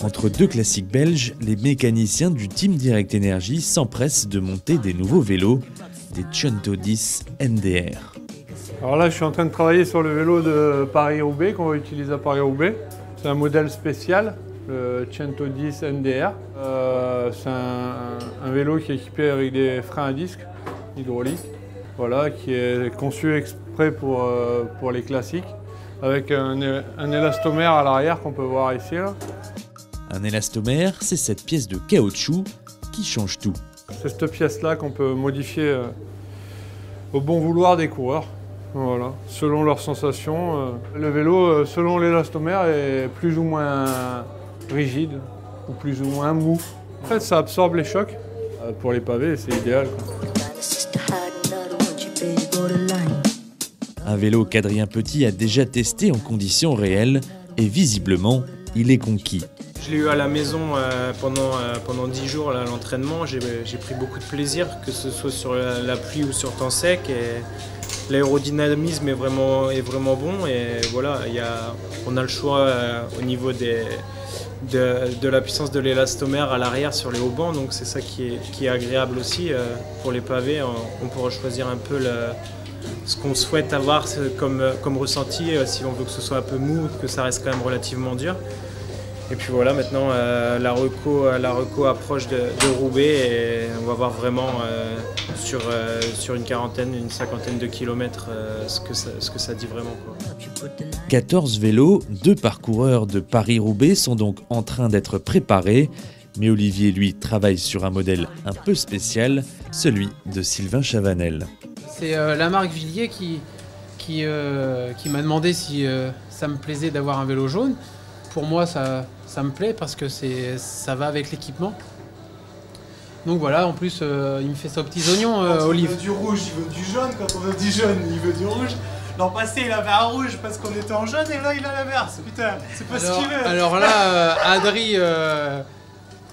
Entre deux classiques belges, les mécaniciens du Team Direct Energy s'empressent de monter des nouveaux vélos, des Cento 10 NDR. Alors là, je suis en train de travailler sur le vélo de Paris-Roubaix qu'on va utiliser à Paris-Roubaix. C'est un modèle spécial, le Cento 10 NDR. C'est un vélo qui est équipé avec des freins à disque hydrauliques, voilà, qui est conçu exprès pour les classiques, avec un élastomère à l'arrière qu'on peut voir ici. Là. Un élastomère, c'est cette pièce de caoutchouc qui change tout. C'est cette pièce-là qu'on peut modifier au bon vouloir des coureurs, voilà, selon leurs sensations. Le vélo, selon l'élastomère, est plus ou moins rigide ou plus ou moins mou. En fait, ça absorbe les chocs. Pour les pavés, c'est idéal, quoi. Un vélo qu'Adrien Petit a déjà testé en conditions réelles et visiblement, il est conquis. Je l'ai eu à la maison pendant 10 jours à l'entraînement. J'ai pris beaucoup de plaisir, que ce soit sur la pluie ou sur temps sec. Et l'aérodynamisme est vraiment bon. Et voilà, on a le choix au niveau de la puissance de l'élastomère à l'arrière sur les haubans. Donc c'est ça qui est agréable aussi. Pour les pavés, on pourra choisir un peu ce qu'on souhaite avoir comme ressenti, si on veut que ce soit un peu mou, que ça reste quand même relativement dur. Et puis voilà, maintenant la reco approche de Roubaix et on va voir vraiment sur une cinquantaine de kilomètres ce que ça dit vraiment, quoi. 14 vélos, 2 parcoureurs de Paris-Roubaix sont donc en train d'être préparés. Mais Olivier, lui, travaille sur un modèle un peu spécial, celui de Sylvain Chavanel. C'est la marque Villiers qui m'a demandé si ça me plaisait d'avoir un vélo jaune. Pour moi, ça me plaît parce que ça va avec l'équipement. Donc voilà, en plus, il me fait ça aux petits oignons, Olive. Il veut du rouge, il veut du jaune. Quand on veut du jaune, il veut du rouge. L'an passé, il avait un rouge parce qu'on était en jaune et là, il a l'inverse. Putain, c'est pas ce qu'il veut. Alors là, Adri,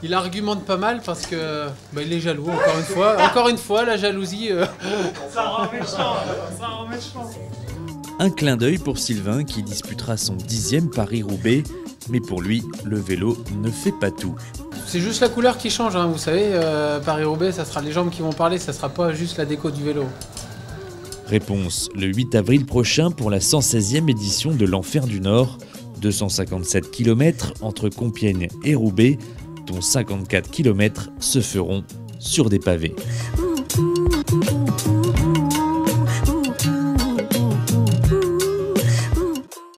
il argumente pas mal parce que il est jaloux, encore une fois. Encore une fois, la jalousie. Ça rend méchant, ça rend méchant. Un clin d'œil pour Sylvain qui disputera son 10e Paris-Roubaix. Mais pour lui, le vélo ne fait pas tout. C'est juste la couleur qui change, hein. Vous savez, Paris-Roubaix, ça sera les jambes qui vont parler, ça sera pas juste la déco du vélo. Réponse le 8 avril prochain pour la 116e édition de l'Enfer du Nord. 257 km entre Compiègne et Roubaix, dont 54 km se feront sur des pavés.